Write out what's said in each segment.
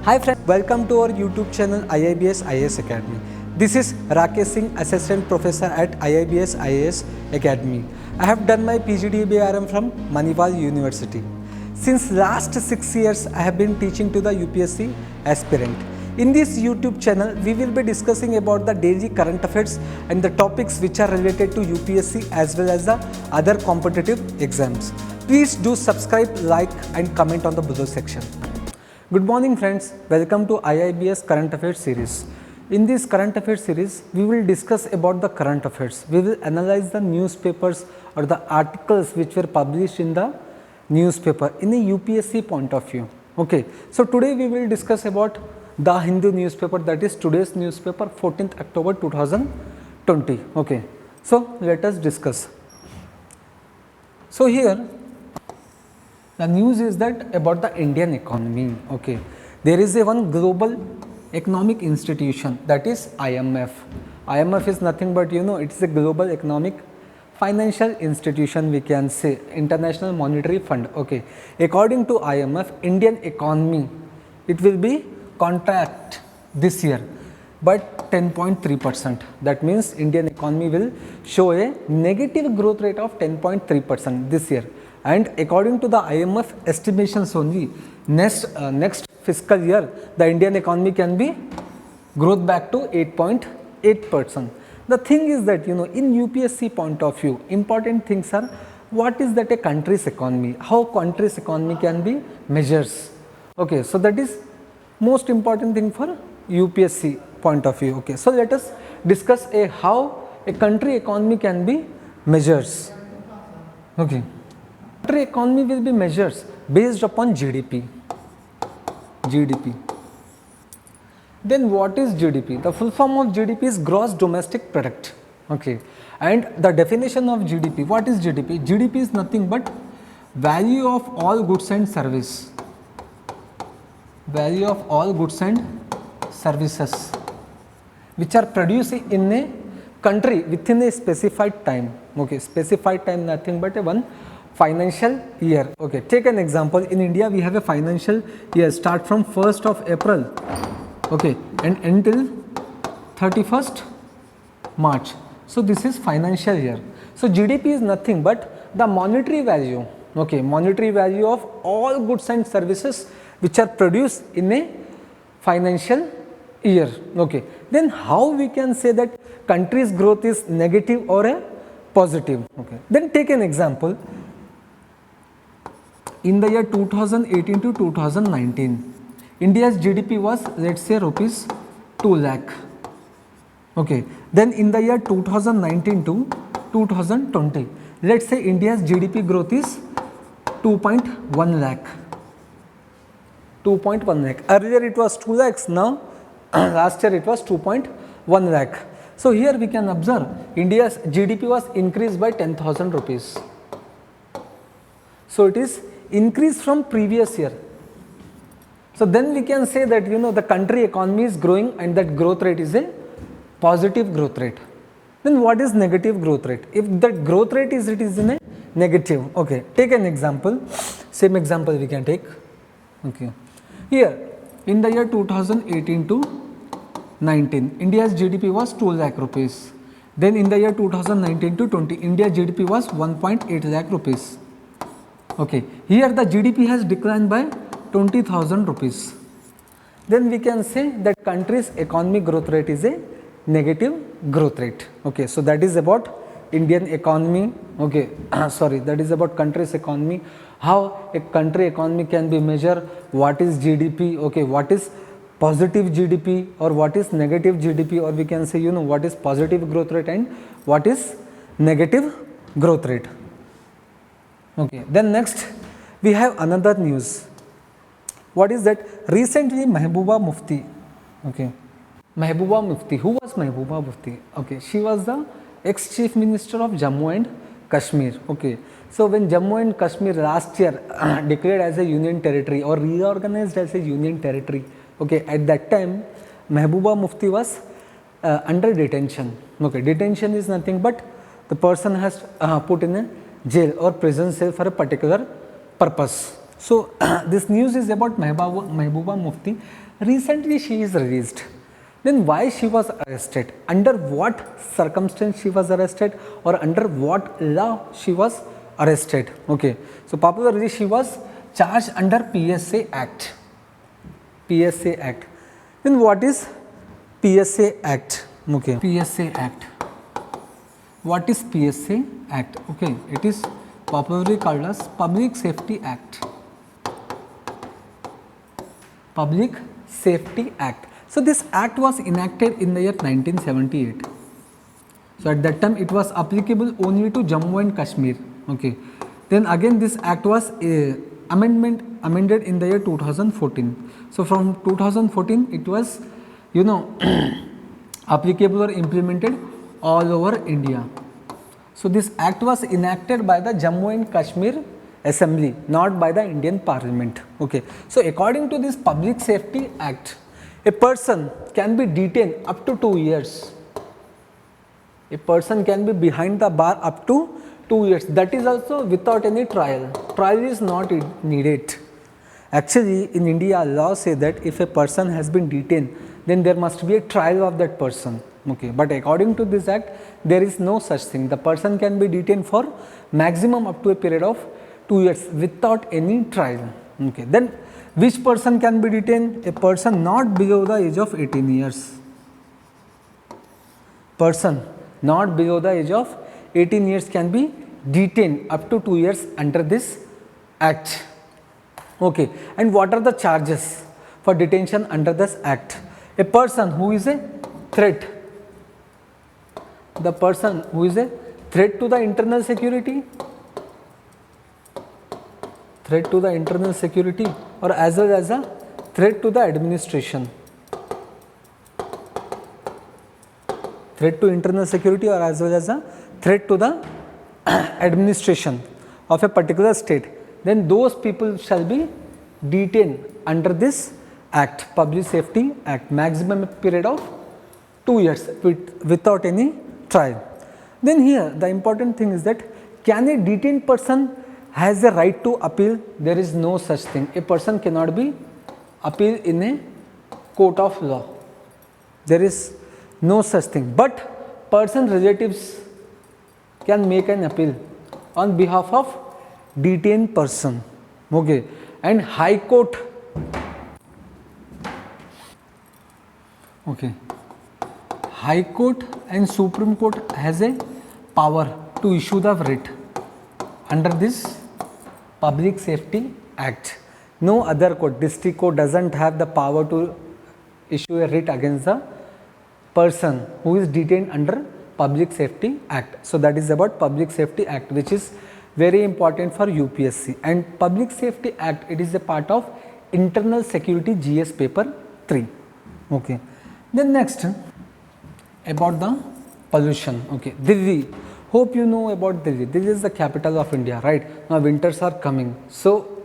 Hi friends, welcome to our YouTube channel IIBS IAS Academy. This is Rakesh Singh, Assistant Professor at IIBS IAS Academy. I have done my PGDBRM from Manipal University. Since last 6 years, I have been teaching to the UPSC aspirant. In this YouTube channel, we will be discussing about the daily current affairs and the topics which are related to UPSC as well as the other competitive exams. Please do subscribe, like and comment on the below section. Good morning friends, welcome to IIBS Current Affairs series. In this Current Affairs series, we will discuss about the current affairs. We will analyze the newspapers or the articles which were published in the newspaper in a UPSC point of view. Okay, so today we will discuss about the Hindu newspaper, that is today's newspaper, 14th October 2020. Okay, so let us discuss. So here the news is that about the Indian economy. Okay, there is a one global economic institution, that is IMF. IMF is nothing but it is a global economic financial institution, we can say, International Monetary Fund. Okay, according to IMF, Indian economy, it will be contract this year but 10.3%. That means Indian economy will show a negative growth rate of 10.3% this year. And according to the IMF estimations only, next fiscal year the Indian economy can be growth back to 8.8%. The thing is that in UPSC point of view, important things are what is that a country's economy, how country's economy can be measures. Okay, so that is most important thing for UPSC point of view. Okay, so let us discuss how a country economy can be measures. Okay, country economy will be measures based upon GDP. Then what is GDP? The full form of GDP is gross domestic product. Okay, and the definition of GDP, what is GDP? GDP is nothing but value of all goods and service. Value of all goods and services which are produced in a country within a specified time. Okay, specified time nothing but a one financial year. Okay, take an example. In India we have a financial year start from 1st of April, okay, and until 31st March. So this is financial year. So GDP is nothing but the monetary value, okay, monetary value of all goods and services which are produced in a financial year. Okay, then how we can say that country's growth is negative or a positive? Okay, then take an example. In the year 2018 to 2019, India's GDP was, let's say, rupees 2 lakh. Okay, then in the year 2019 to 2020, let's say India's GDP growth is 2.1 lakh. 2.1 lakh. Earlier it was 2 lakhs, now last year it was 2.1 lakh. So here we can observe India's GDP was increased by 10,000 rupees. So it is increased from previous year. So then we can say that the country economy is growing and that growth rate is a positive growth rate. Then what is negative growth rate? If that growth rate is in a negative. Okay, take an example. Same example we can take. Okay, here in the year 2018 to 19, India's GDP was 2 lakh rupees. Then in the year 2019 to 20, India's GDP was 1.8 lakh rupees. Okay, here the GDP has declined by 20,000 rupees. Then we can say that country's economic growth rate is a negative growth rate. Okay, so that is about Indian economy. Okay, sorry, that is about country's economy. How a country economy can be measured, what is GDP, okay, what is positive GDP or what is negative GDP, or we can say what is positive growth rate and what is negative growth rate. Okay, then next we have another news. What is that? Recently Mehbooba Mufti, okay, Mehbooba Mufti, who was Mehbooba Mufti? Okay, she was the ex-chief minister of Jammu and Kashmir. Okay, so when Jammu and Kashmir last year declared as a union territory or reorganized as a union territory, okay, at that time Mehbooba Mufti was under detention. Okay, detention is nothing but the person has put in a jail or prison cell for a particular purpose. So this news is about Mehbooba Mufti. Recently she is released. Then why she was arrested? Under what circumstance she was arrested, or under what law she was arrested? Okay. So popularly she was charged under PSA Act. PSA Act. Then what is PSA Act? Okay. PSA Act. What is PSA Act? Okay. It is popularly called as Public Safety Act. Public Safety Act. So this act was enacted in the year 1978. So at that time it was applicable only to Jammu and Kashmir. Okay. Then again this act was amended in the year 2014. So from 2014 it was applicable or implemented all over India. So this act was enacted by the Jammu and Kashmir Assembly, not by the Indian Parliament. Okay. So according to this Public Safety Act, a person can be detained up to 2 years. A person can be behind the bar up to 2 years. That is also without any trial. Trial is not needed. Actually, in India, law say that if a person has been detained, then there must be a trial of that person. Okay. But according to this act, there is no such thing. The person can be detained for maximum up to a period of 2 years without any trial. Okay. Then which person can be detained? A person not below the age of 18 years. Person not below the age of 18 years can be detained up to 2 years under this act. Okay. And what are the charges for detention under this act? A person who is a threat. The person who is a threat to the internal security, or as well as a threat to the administration. Threat to internal security or as well as a threat to the administration of a particular state, then those people shall be detained under this act, Public Safety Act, maximum period of 2 years without any trial. Then here the important thing is that can a detained person has a right to appeal? There is no such thing. A person cannot be appealed in a court of law. There is no such thing. But person relatives can make an appeal on behalf of detained person. Okay. And High Court. Okay. High Court and Supreme Court has a power to issue the writ under this Public Safety Act. No other court, district court doesn't have the power to issue a writ against the person who is detained under Public Safety Act. So that is about Public Safety Act, which is very important for UPSC. And Public Safety Act, it is a part of Internal Security GS paper 3. Okay. Then next about the pollution. Okay. Delhi. Hope you know about Delhi. Delhi is the capital of India, right? Now winters are coming. So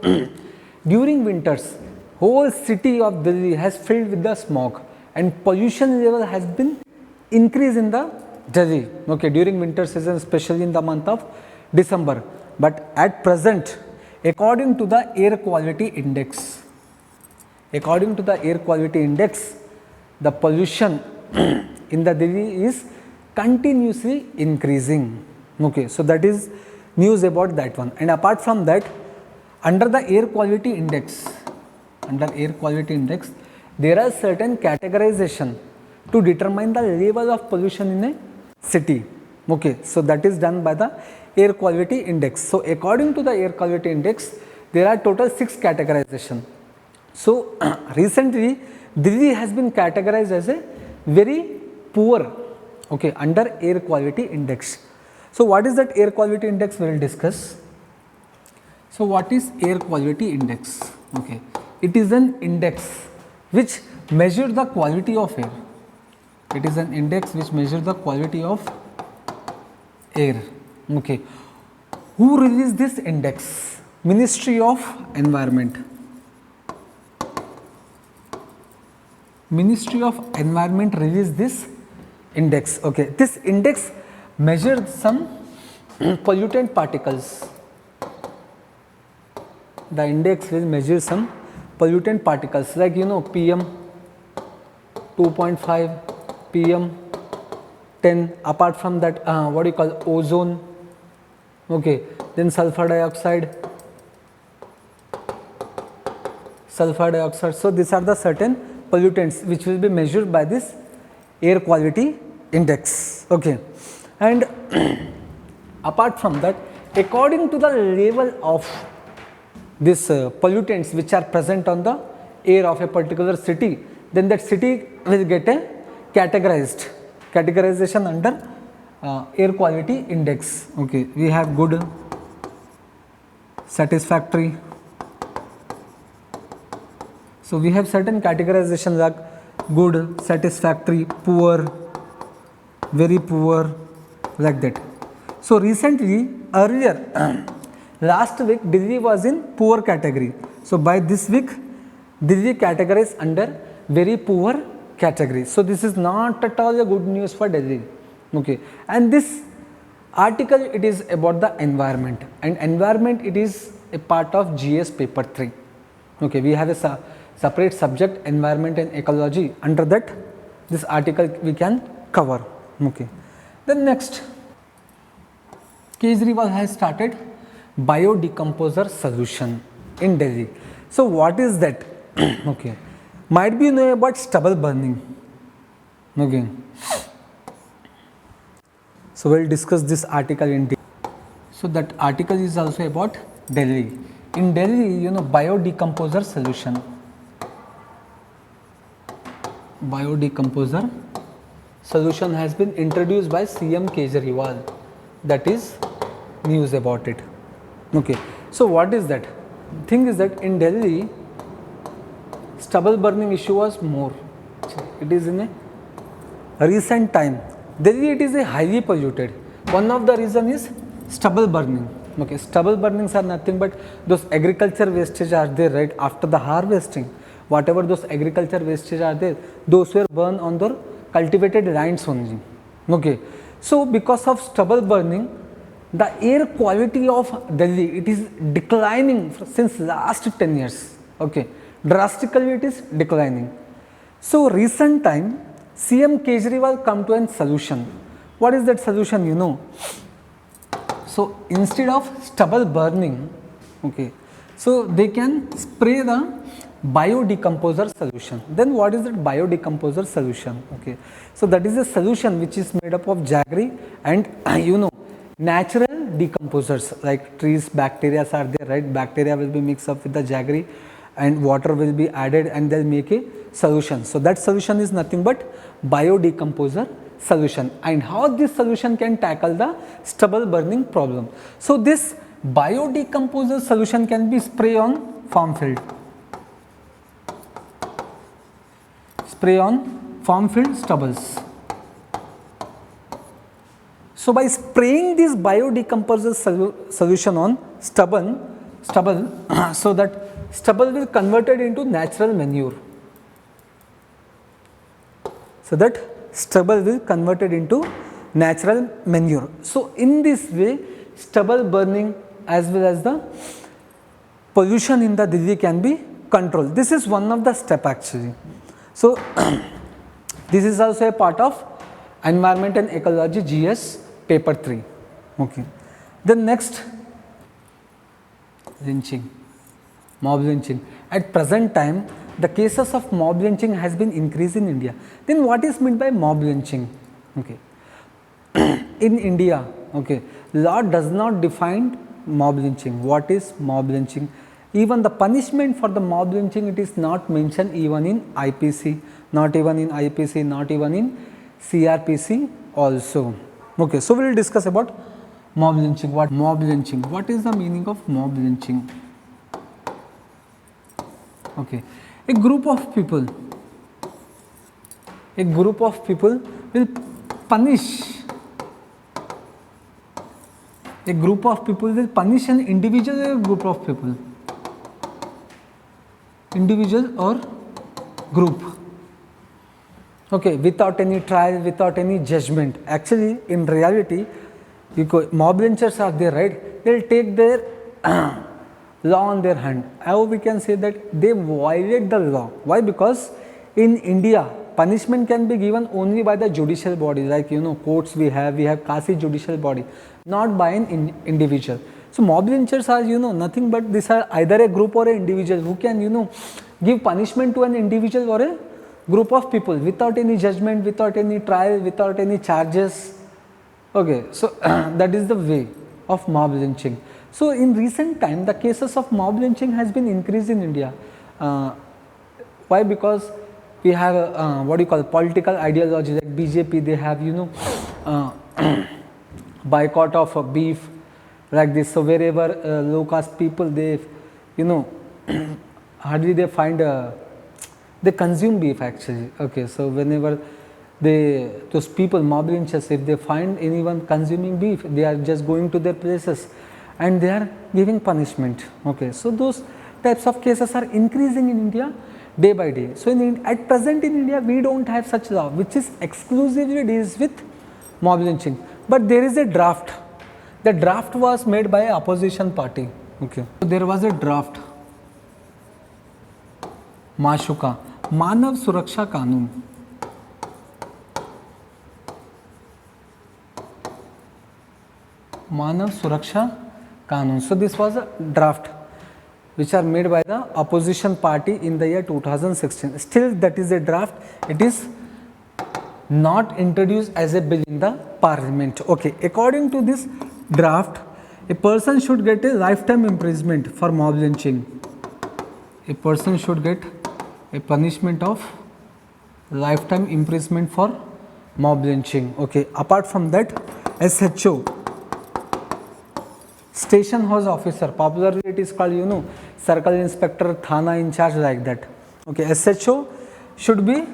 during winters, whole city of Delhi has filled with the smog and pollution level has been increased in the Delhi. Okay, during winter season, especially in the month of December. But at present, according to the air quality index, the pollution in the Delhi is continuously increasing. Okay, so that is news about that one. And apart from that, under the air quality index, there are certain categorization to determine the level of pollution in a city. Okay, so that is done by the air quality index. So according to the air quality index, there are total 6 categorization. So recently Delhi has been categorized as a very poor, okay, under air quality index. So what is that air quality index? We will discuss. So what is air quality index? Okay, it is an index which measures the quality of air. It is an index which measures the quality of air. Okay, who released this index? Ministry of Environment. Ministry of Environment released this index. Okay, this index measured some pollutant particles. the index will measure some pollutant particles like PM 2.5, PM 10. Apart from that, what do you call ozone? Okay, then sulfur dioxide. So these are the certain pollutants which will be measured by this air quality index. Okay, and apart from that, according to the level of these pollutants which are present on the air of a particular city, then that city will get a categorization under air quality index. Okay, we have good, satisfactory. So we have certain categorization like good, satisfactory, poor, very poor, like that. So recently, earlier, last week Delhi was in poor category. So by this week, Delhi categorized under very poor category. So this is not at all a good news for Delhi. Okay, and this article, it is about the environment, and environment, it is a part of GS paper 3. Okay, we have a separate subject, environment and ecology. Under that, this article we can cover. Okay, then next, Kejriwal has started biodecomposer solution in Delhi. So what is that? Okay, might be you know about stubble burning. Okay, so we'll discuss this article in detail. So that article is also about Delhi. In Delhi, biodecomposer solution. Biodecomposer solution has been introduced by CM Kejriwal. That is news about it. Okay, so what is that? Thing is that in Delhi, stubble burning issue was more. It is in a recent time. Delhi, it is a highly polluted. One of the reason is stubble burning. Okay, stubble burnings are nothing but those agriculture wastage are there, right? After the harvesting, whatever those agriculture wastage are there, those were burned on the cultivated lands only. Okay, so because of stubble burning, the air quality of Delhi, it is declining since last 10 years. Okay, drastically it is declining. So recent time, CM Kejriwal come to a solution. What is that solution? So instead of stubble burning, okay, so they can spray the biodecomposer solution. Then what is that biodecomposer solution? Okay, so that is a solution which is made up of jaggery and natural decomposers like trees, bacteria are there, right? Bacteria will be mixed up with the jaggery and water will be added and they'll make a solution. So that solution is nothing but biodecomposer solution. And how this solution can tackle the stubble burning problem? So this biodecomposer solution can be sprayed on farm field. Spray on farm field stubbles. So by spraying this biodecomposer solution on stubble, so that stubble will converted into natural manure. So that stubble will converted into natural manure. So in this way, stubble burning as well as the pollution in the Delhi can be controlled. This is one of the step actually. So this is also a part of environment and ecology GS paper 3. Okay. Then next, lynching, mob lynching. At present time, the cases of mob lynching has been increased in India. Then what is meant by mob lynching? Okay. In India, okay, law does not define mob lynching. What is mob lynching? Even the punishment for the mob lynching, it is not mentioned even in IPC, not even in IPC, not even in CRPC also. Okay, so we will discuss about mob lynching. What mob lynching? What is the meaning of mob lynching? Okay, a group of people will punish. A group of people will punish an individual or a group of people. Individual or group. Okay, without any trial, without any judgment. Actually, in reality, mob lynchers are there, right? They'll take their law on their hand. How we can say that they violate the law? Why? Because in India, punishment can be given only by the judicial body, like courts we have Kasi judicial body, not by an individual. So mob lynchers are nothing but these are either a group or an individual who can give punishment to an individual or a group of people without any judgment, without any trial, without any charges. Okay, so that is the way of mob lynching. So in recent time, the cases of mob lynching has been increased in India. Why? Because we have what you call political ideology, like BJP. They have boycott of beef, like this. So wherever low caste people, they hardly they find they consume beef actually. Okay, so whenever those people, mob lynchers, if they find anyone consuming beef, they are just going to their places and they are giving punishment. Okay, so those types of cases are increasing in India day by day. So at present in India, we don't have such law which is exclusively deals with mob lynching, but there is a draft. The draft was made by an opposition party. Okay, so there was a draft, माशुका, मानव सुरक्षा कानून. Manav Suraksha Kanun. So this was a draft which are made by the opposition party in the year 2016. Still that is a draft. It is not introduced as a bill in the parliament. Okay, according to this draft, a person should get a lifetime imprisonment for mob lynching. A person should get a punishment of lifetime imprisonment for mob lynching. Okay, apart from that, SHO, Station House Officer, popularly it is called Circle Inspector, Thana in charge, like that. Okay, SHO should be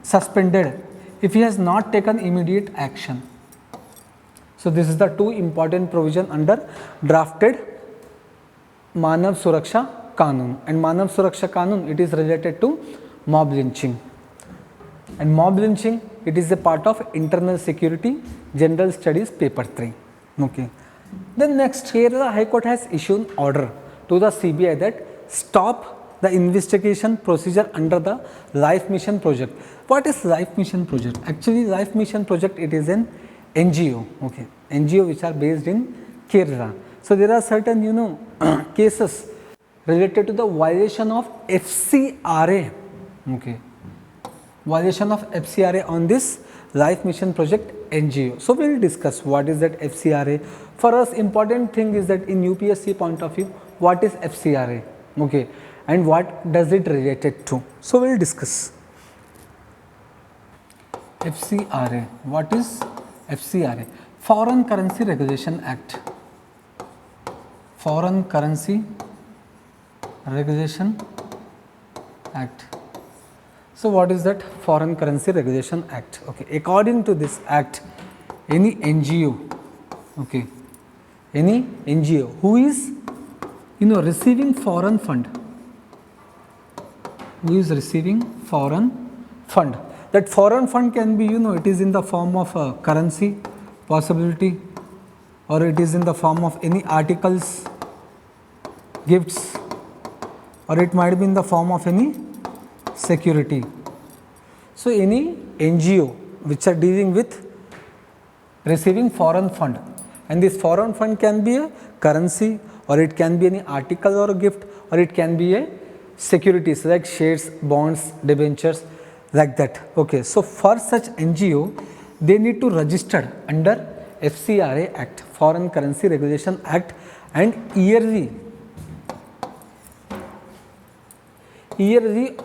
suspended if he has not taken immediate action. So this is the two important provision under drafted Manav Suraksha Kanun. And Manav Suraksha Kanun, it is related to mob lynching. And mob lynching, it is a part of Internal Security General Studies paper 3. Okay. Then next, Kerala High Court has issued order to the CBI that stop the investigation procedure under the Life Mission project. What is Life Mission project? Actually, Life Mission project, it is an NGO. Okay, NGO which are based in Kerala. So there are certain cases related to the violation of FCRA. Okay, violation of FCRA on this Life Mission project NGO. So we will discuss what is that FCRA. For us, important thing is that in UPSC point of view, what is FCRA? Okay, and what does it related to? So we will discuss FCRA. What is FCRA? Foreign Currency Regulation Act. Foreign Currency Regulation Act. So what is that Foreign Currency Regulation Act? Okay, according to this act, any NGO, okay, any NGO who is receiving foreign fund, that foreign fund can be it is in the form of a currency possibility, or it is in the form of any articles, gifts, or it might be in the form of any security. So any NGO which are dealing with receiving foreign fund, and this foreign fund can be a currency, or it can be any article or a gift, or it can be a securities like shares, bonds, debentures, like that. Okay, so for such NGO, they need to register under FCRA Act, Foreign Currency Regulation Act, and yearly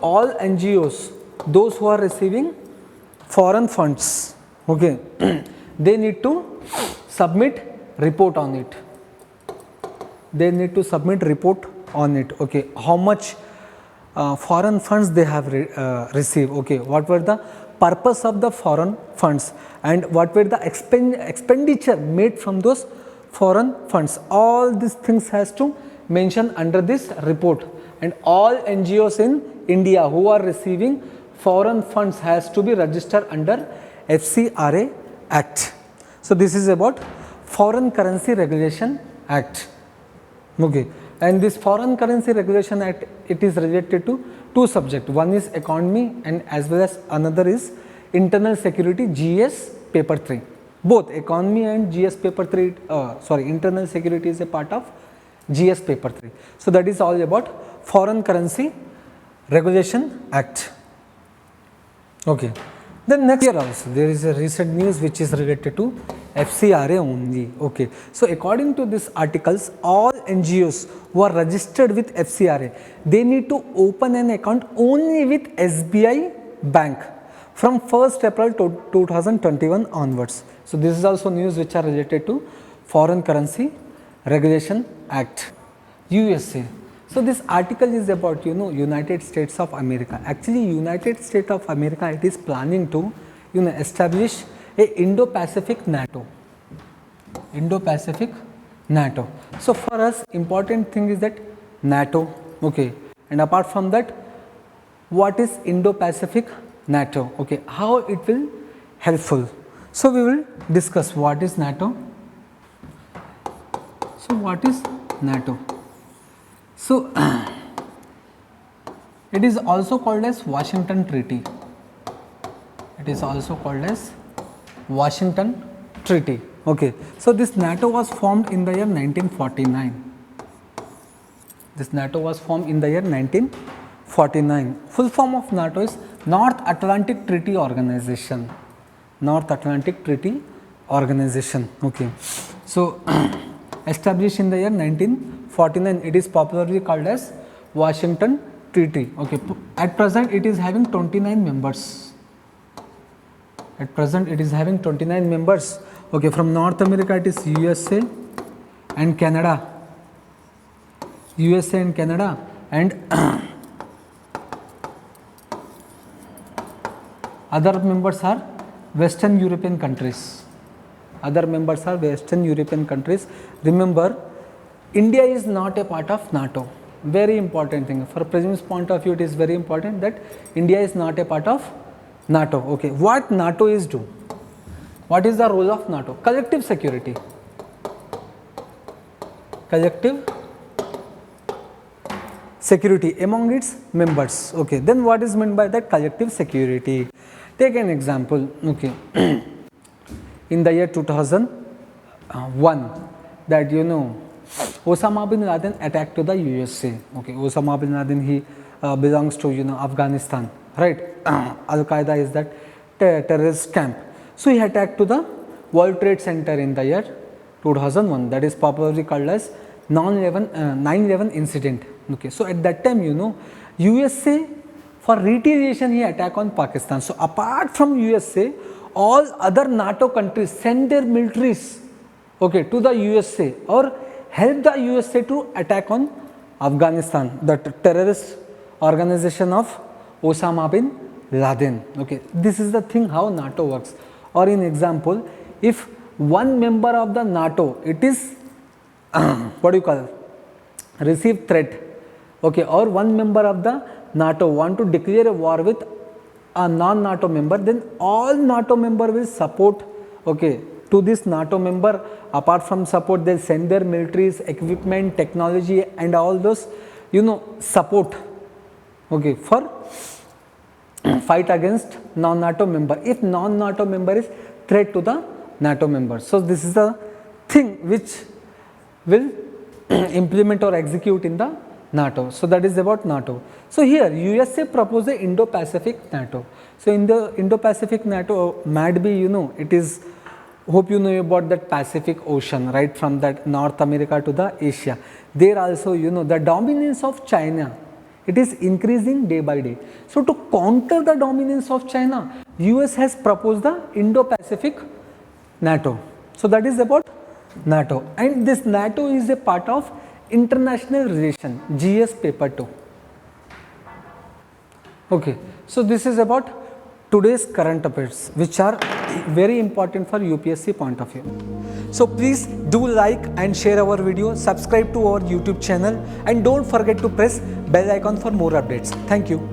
all NGOs, those who are receiving foreign funds, okay, they need to submit report on it. Okay, how much foreign funds they have received, okay, what were the purpose of the foreign funds, and what were the expenditure made from those foreign funds. All these things has to mention under this report. And all NGOs in India who are receiving foreign funds has to be registered under FCRA Act. So this is about Foreign Currency Regulation Act. Okay. And this Foreign Currency Regulation Act, it is related to two subjects. One is economy and as well as another is internal security, GS paper 3. Both economy and GS paper 3, internal security is a part of GS paper 3. So that is all about Foreign Currency Regulation Act. Okay. Then next year also there is a recent news which is related to FCRA only. Okay. So according to these articles, all NGOs who are registered with FCRA, they need to open an account only with SBI Bank from 1st April 2021 onwards. So this is also news which are related to Foreign Currency Regulation Act. USA. So this article is about, you know, United States of America. Actually United States of America, it is planning to, you know, establish a Indo-Pacific NATO. Indo-Pacific NATO. So for us important thing is that NATO, okay, and apart from that, what is Indo-Pacific NATO, okay, how it will helpful. So we will discuss what is NATO. So what is NATO? So it is also called as Washington Treaty. It is also called as Washington Treaty. Okay. So this NATO was formed in the year 1949. This NATO was formed in the year 1949. Full form of NATO is North Atlantic Treaty Organization. North Atlantic Treaty Organization. Okay. So established in the year 1949, it is popularly called as Washington Treaty. Okay. At present it is having 29 members. At present it is having 29 members. Okay. From North America it is USA and Canada. USA and Canada, and other members are Western European countries. Other members are Western European countries. Remember, India is not a part of NATO. Very important thing. For Prism's point of view, it is very important that India is not a part of NATO. Okay. What NATO is do? What is the role of NATO? Collective security. Collective security among its members. Okay. Then what is meant by that collective security? Take an example. Okay. In the year 2001, that you know, Osama bin Laden attacked to the USA. Okay. Osama bin Laden, he belongs to, you know, Afghanistan, right? Al Qaeda is that terrorist camp. So he attacked to the World Trade Center in the year 2001. That is popularly called as 9/11 incident. Okay. So at that time, you know, USA, for retaliation he attacked on Pakistan. So apart from USA, all other NATO countries send their militaries, okay, to the USA or help the USA to attack on Afghanistan, the terrorist organization of Osama bin Laden. Okay. This is the thing how NATO works. Or in example, if one member of the NATO, it is what do you call, receive threat, okay, or one member of the NATO want to declare a war with a non-NATO member, then all NATO member will support, okay, to this NATO member. Apart from support, they send their militaries, equipment, technology and all those, you know, support, okay, for fight against non-NATO member if non-NATO member is threat to the NATO member. So this is the thing which will implement or execute in the NATO. So that is about NATO. So here USA proposed the Indo-Pacific NATO. So in the Indo-Pacific NATO, might be, you know, it is, hope you know about that Pacific Ocean, right, from that North America to the Asia. There also, you know, the dominance of China, it is increasing day by day. So to counter the dominance of China, US has proposed the Indo-Pacific NATO. So that is about NATO, and this NATO is a part of international relation, GS paper 2. Okay. So this is about today's current affairs which are very important for UPSC point of view. So please do like and share our video, subscribe to our YouTube channel and don't forget to press bell icon for more updates. Thank you.